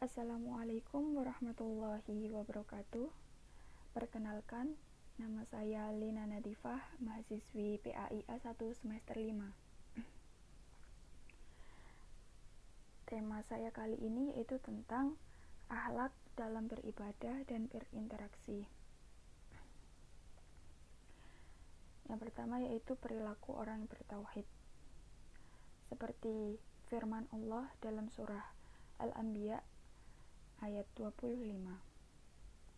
Assalamualaikum warahmatullahi wabarakatuh. Perkenalkan, nama saya Lina Nadifah, mahasiswi PAIA 1 semester 5. Tema saya kali ini yaitu tentang akhlak dalam beribadah dan berinteraksi. Yang pertama yaitu perilaku orang yang bertauhid. Seperti firman Allah dalam surah Al-Anbiya ayat 25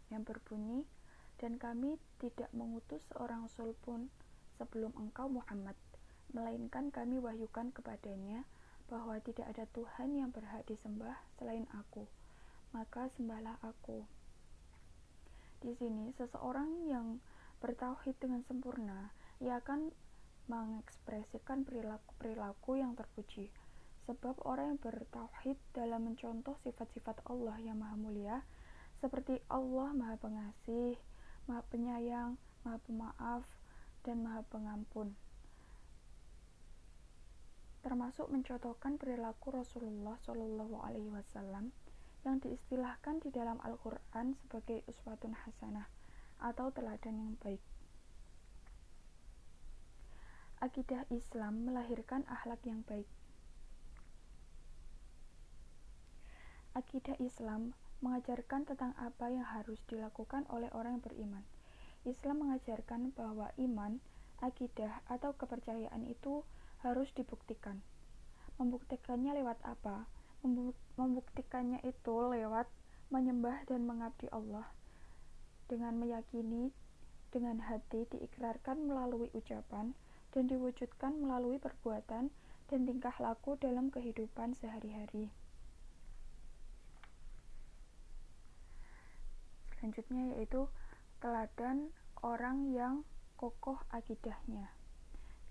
yang berbunyi, "Dan kami tidak mengutus seorang rasul pun sebelum engkau Muhammad, melainkan kami wahyukan kepadanya bahwa tidak ada Tuhan yang berhak disembah selain aku, maka sembahlah aku." Di sini seseorang yang bertauhid dengan sempurna, ia akan mengekspresikan perilaku yang terpuji. Sebab orang yang bertauhid dalam mencontoh sifat-sifat Allah yang maha mulia, seperti Allah maha pengasih, maha penyayang, maha pemaaf, dan maha pengampun. Termasuk mencontohkan perilaku Rasulullah SAW yang diistilahkan di dalam Al-Quran sebagai uswatun hasanah atau teladan yang baik. Akidah Islam melahirkan akhlak yang baik. Akidah Islam mengajarkan tentang apa yang harus dilakukan oleh orang yang beriman. Islam mengajarkan bahwa iman, akidah, atau kepercayaan itu harus dibuktikan. Membuktikannya lewat apa? Membuktikannya itu lewat menyembah dan mengabdi Allah dengan meyakini dengan hati, diikrarkan melalui ucapan, dan diwujudkan melalui perbuatan dan tingkah laku dalam kehidupan sehari-hari. Selanjutnya yaitu teladan orang yang kokoh akidahnya.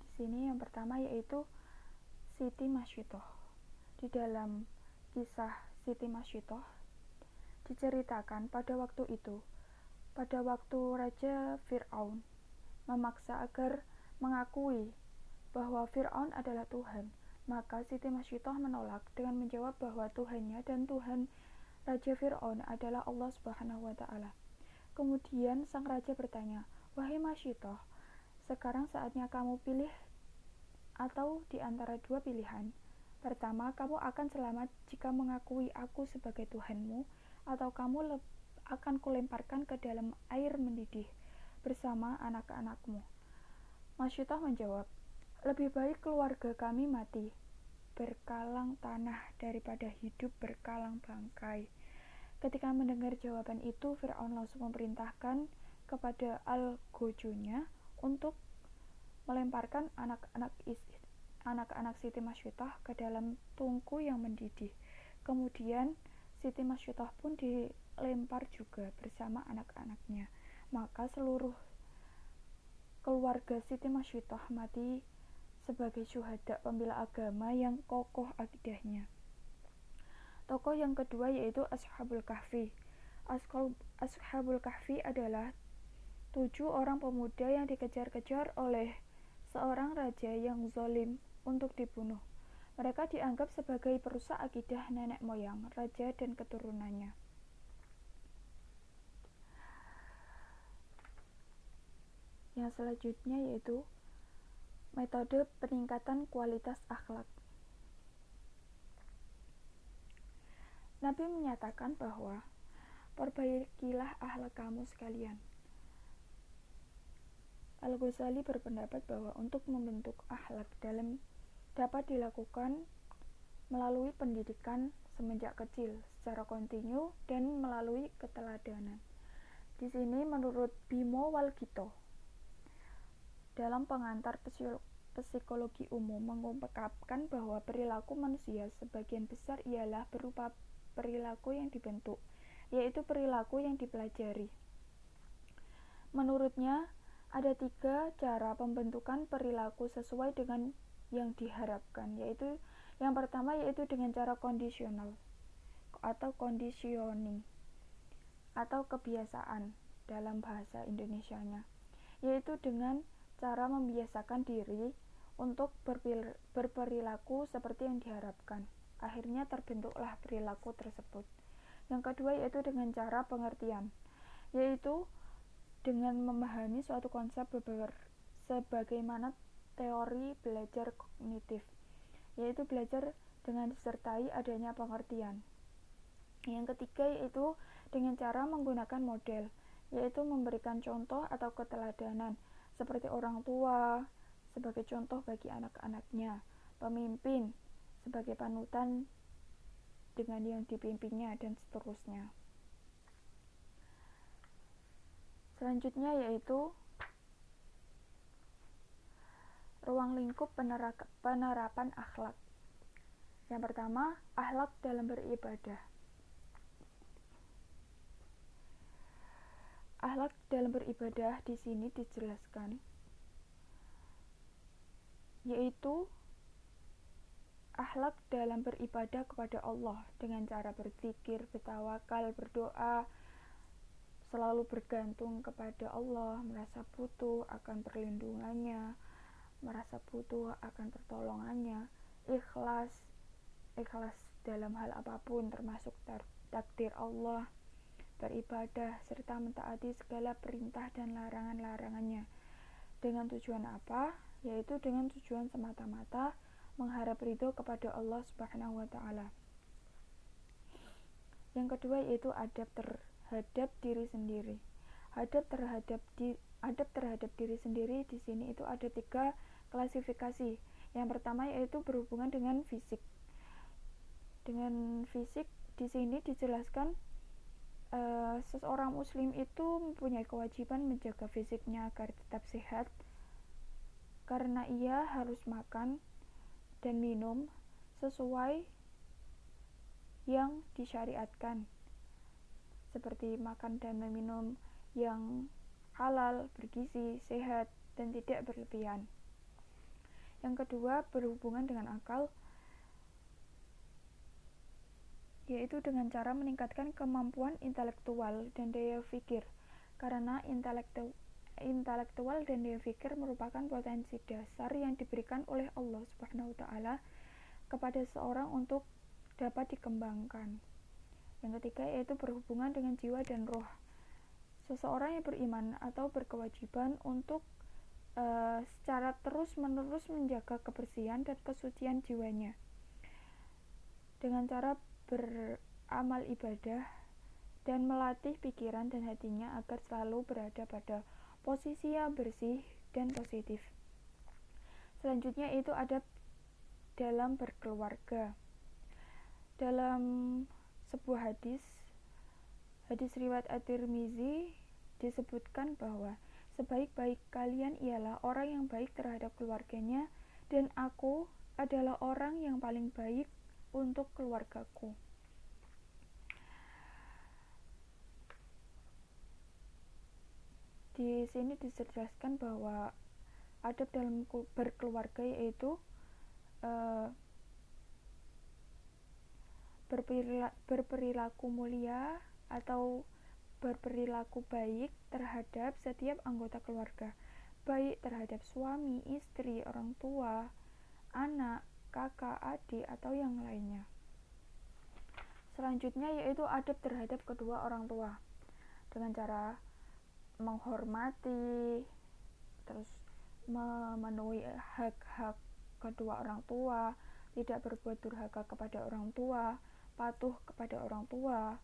Di sini yang pertama yaitu Siti Masyidah. Di dalam kisah Siti Masyidah diceritakan pada waktu Raja Fir'aun memaksa agar mengakui bahwa Fir'aun adalah Tuhan, maka Siti Masyidah menolak dengan menjawab bahwa Tuhannya dan Tuhan Raja Fir'aun adalah Allah Subhanahu wa Ta'ala. Kemudian sang raja bertanya, "Wahai Masyidah, sekarang saatnya kamu pilih atau di antara dua pilihan. Pertama, kamu akan selamat jika mengakui aku sebagai Tuhanmu, atau kamu akan kulemparkan ke dalam air mendidih bersama anak-anakmu." Masyidah menjawab, "Lebih baik keluarga kami mati berkalang tanah daripada hidup berkalang bangkai." Ketika mendengar jawaban itu, Fir'aun langsung memerintahkan kepada al-gojonya untuk melemparkan anak-anak Siti Masyidah ke dalam tungku yang mendidih. Kemudian Siti Masyidah pun dilempar juga bersama anak-anaknya. Maka seluruh keluarga Siti Masyidah mati sebagai syuhada pembela agama yang kokoh akidahnya. Tokoh yang kedua yaitu Ashabul Kahfi. Ashabul Kahfi adalah 7 orang pemuda yang dikejar-kejar oleh seorang raja yang zalim untuk dibunuh. Mereka dianggap sebagai perusak akidah nenek moyang raja dan keturunannya. Yang selanjutnya yaitu metode peningkatan kualitas akhlak. Nabi menyatakan bahwa perbaikilah akhlak kamu sekalian. Al-Ghazali berpendapat bahwa untuk membentuk akhlak dapat dilakukan melalui pendidikan semenjak kecil secara kontinu dan melalui keteladanan. Di sini menurut Bimo Walgito dalam pengantar psikologi umum mengungkapkan bahwa perilaku manusia sebagian besar ialah berupa perilaku yang dibentuk, yaitu perilaku yang dipelajari. Menurutnya, ada 3 cara pembentukan perilaku sesuai dengan yang diharapkan, yaitu yang pertama yaitu dengan cara kondisional atau conditioning atau kebiasaan dalam bahasa Indonesianya, yaitu dengan cara membiasakan diri untuk berperilaku seperti yang diharapkan. Akhirnya terbentuklah perilaku tersebut. Yang kedua yaitu dengan cara pengertian, yaitu dengan memahami suatu konsep sebagaimana teori belajar kognitif, yaitu belajar dengan disertai adanya pengertian. Yang ketiga yaitu dengan cara menggunakan model, yaitu memberikan contoh atau keteladanan, seperti orang tua sebagai contoh bagi anak-anaknya, pemimpin sebagai panutan dengan yang dipimpinnya, dan seterusnya. Selanjutnya yaitu ruang lingkup penerapan akhlak. Yang pertama, akhlak dalam beribadah. Akhlak dalam beribadah di sini dijelaskan, yaitu akhlak dalam beribadah kepada Allah dengan cara berzikir, bertawakal, berdoa, selalu bergantung kepada Allah, merasa butuh akan perlindungannya, merasa butuh akan pertolongannya, ikhlas dalam hal apapun termasuk takdir Allah, beribadah serta mentaati segala perintah dan larangan-larangannya. Dengan tujuan apa? Yaitu dengan tujuan semata-mata mengharap ridho kepada Allah Subhanahu wa taala. Yang kedua yaitu adab terhadap diri sendiri. Adab terhadap diri sendiri di sini itu ada 3 klasifikasi. Yang pertama yaitu berhubungan dengan fisik. Dengan fisik di sini dijelaskan seseorang muslim itu mempunyai kewajiban menjaga fisiknya agar tetap sehat, karena ia harus makan dan minum sesuai yang disyariatkan, seperti makan dan minum yang halal, bergizi, sehat, dan tidak berlebihan. Yang kedua berhubungan dengan akal, yaitu dengan cara meningkatkan kemampuan intelektual dan daya pikir, karena intelektual dan daya pikir merupakan potensi dasar yang diberikan oleh Allah Subhanahu wa taala kepada seseorang untuk dapat dikembangkan. Yang ketiga yaitu berhubungan dengan jiwa dan roh. Seseorang yang beriman atau berkewajiban untuk secara terus-menerus menjaga kebersihan dan kesucian jiwanya dengan cara beramal ibadah dan melatih pikiran dan hatinya agar selalu berada pada posisi yang bersih dan positif. Selanjutnya itu adab dalam berkeluarga. Dalam sebuah hadis riwayat At-Tirmizi disebutkan bahwa sebaik-baik kalian ialah orang yang baik terhadap keluarganya, dan aku adalah orang yang paling baik untuk keluargaku. Di sini dijelaskan bahwa adab dalam berkeluarga yaitu berperilaku mulia atau berperilaku baik terhadap setiap anggota keluarga, baik terhadap suami, istri, orang tua, anak, kakak, adik, atau yang lainnya. Selanjutnya yaitu adab terhadap kedua orang tua dengan cara menghormati, terus memenuhi hak-hak kedua orang tua, tidak berbuat durhaka kepada orang tua, patuh kepada orang tua,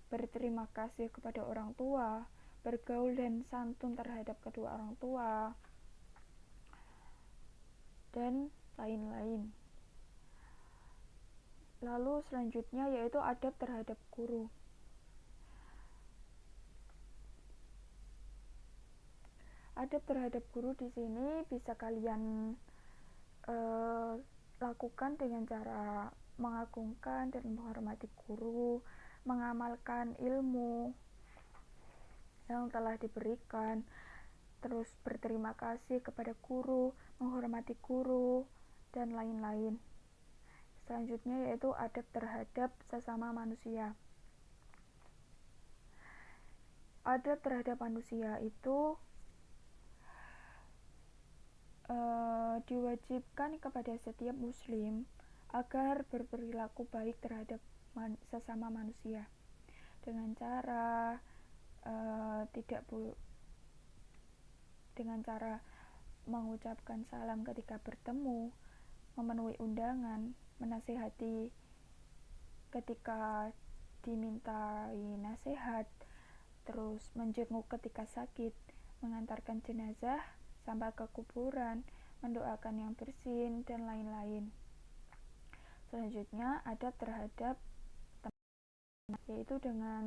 berterima kasih kepada orang tua, bergaul dan santun terhadap kedua orang tua, dan lain-lain. Lalu selanjutnya yaitu adab terhadap guru. Adab terhadap guru di sini bisa kalian lakukan dengan cara mengagungkan dan menghormati guru, mengamalkan ilmu yang telah diberikan, terus berterima kasih kepada guru, menghormati guru, dan lain-lain. Selanjutnya yaitu adab terhadap sesama manusia. Adab terhadap manusia itu diwajibkan kepada setiap muslim agar berperilaku baik terhadap sesama manusia. dengan cara dengan cara mengucapkan salam ketika bertemu, memenuhi undangan, menasihati ketika dimintai nasihat, terus menjenguk ketika sakit, mengantarkan jenazah sampai ke kuburan, mendoakan yang bersin, dan lain-lain. Selanjutnya, adab terhadap teman, yaitu dengan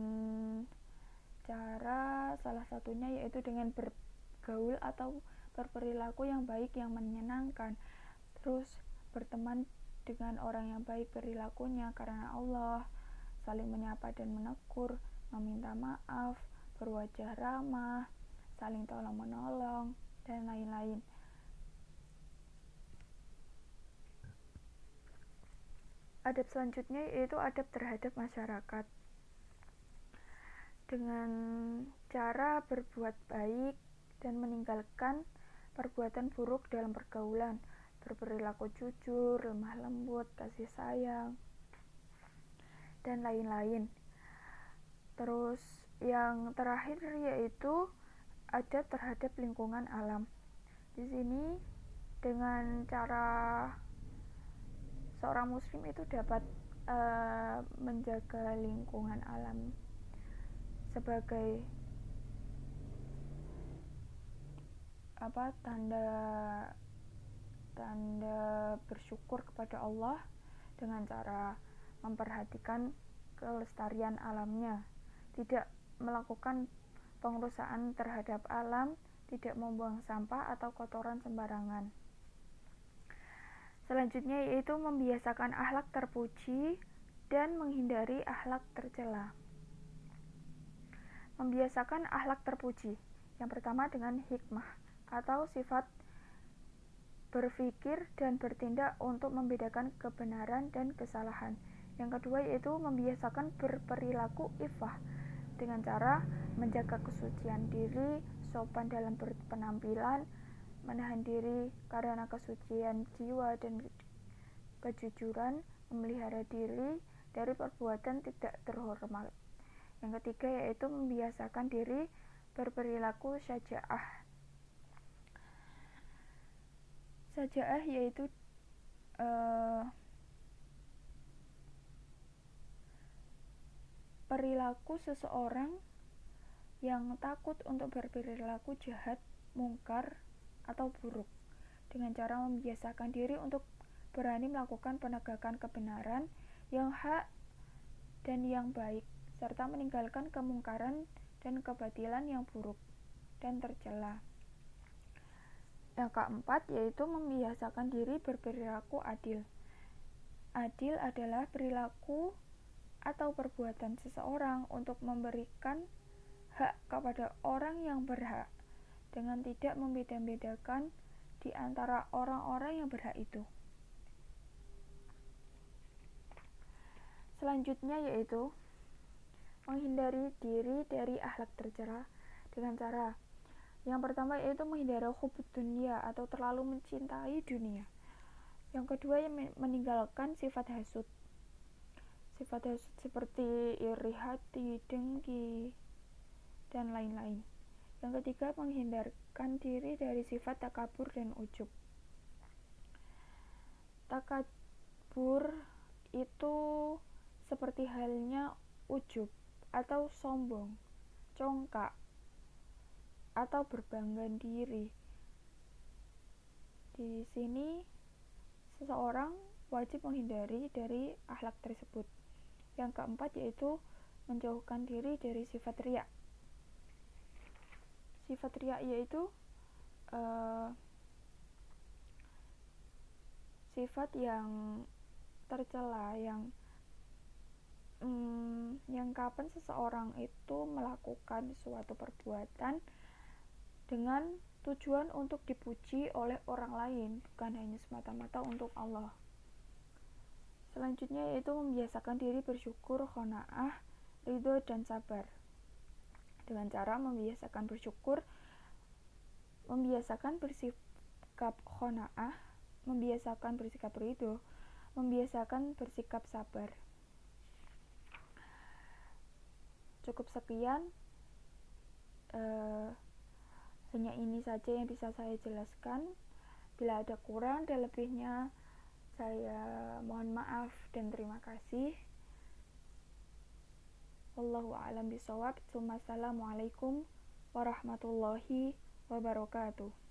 cara salah satunya yaitu dengan bergaul atau berperilaku yang baik yang menyenangkan, terus berteman dengan orang yang baik perilakunya karena Allah, saling menyapa dan menegur, meminta maaf, berwajah ramah, saling tolong menolong, dan lain-lain. Adab selanjutnya yaitu adab terhadap masyarakat, dengan cara berbuat baik dan meninggalkan perbuatan buruk dalam pergaulan, berperilaku jujur, lemah lembut, kasih sayang, dan lain-lain. Terus yang terakhir yaitu adab terhadap lingkungan alam. Di sini dengan cara seorang muslim itu dapat menjaga lingkungan alam sebagai tanda bersyukur kepada Allah dengan cara memperhatikan kelestarian alamnya, tidak melakukan pengerusakan terhadap alam, tidak membuang sampah atau kotoran sembarangan. Selanjutnya yaitu membiasakan akhlak terpuji dan menghindari akhlak tercela. Membiasakan akhlak terpuji. Yang pertama dengan hikmah atau sifat berpikir dan bertindak untuk membedakan kebenaran dan kesalahan. Yang kedua yaitu membiasakan berperilaku iffah dengan cara menjaga kesucian diri, sopan dalam berpenampilan, menahan diri karena kesucian jiwa dan kejujuran, memelihara diri dari perbuatan tidak terhormat. Yang ketiga yaitu membiasakan diri berperilaku syaja'ah. Syaja'ah yaitu perilaku seseorang yang takut untuk berperilaku jahat, mungkar, atau buruk, dengan cara membiasakan diri untuk berani melakukan penegakan kebenaran yang hak dan yang baik, serta meninggalkan kemungkaran dan kebatilan yang buruk dan tercela. Yang keempat yaitu membiasakan diri berperilaku adil. Adil adalah perilaku atau perbuatan seseorang untuk memberikan hak kepada orang yang berhak dengan tidak membeda-bedakan di antara orang-orang yang berhak itu. Selanjutnya yaitu menghindari diri dari akhlak tercela dengan cara yang pertama yaitu menghindari hubud dunia atau terlalu mencintai dunia. Yang kedua meninggalkan sifat hasud. Sifat hasud seperti iri hati, dengki, dan lain-lain. Yang ketiga menghindarkan diri dari sifat takabur dan ujub. Takabur itu seperti halnya ujub atau sombong, congkak, atau berbangga diri. Di sini seseorang wajib menghindari dari akhlak tersebut. Yang keempat yaitu menjauhkan diri dari sifat riya. Sifat riya yaitu sifat yang tercela, yang kapan seseorang itu melakukan suatu perbuatan dengan tujuan untuk dipuji oleh orang lain, bukan hanya semata-mata untuk Allah. Selanjutnya yaitu membiasakan diri bersyukur, qanaah, ridho, dan sabar. Dengan cara membiasakan bersyukur, membiasakan bersikap qanaah, membiasakan bersikap ridho, membiasakan bersikap sabar. Cukup sekian, hanya ini saja yang bisa saya jelaskan. Bila ada kurang dan lebihnya, saya mohon maaf dan terima kasih. Wallahu a'lam bishawab. Assalamualaikum warahmatullahi wabarakatuh.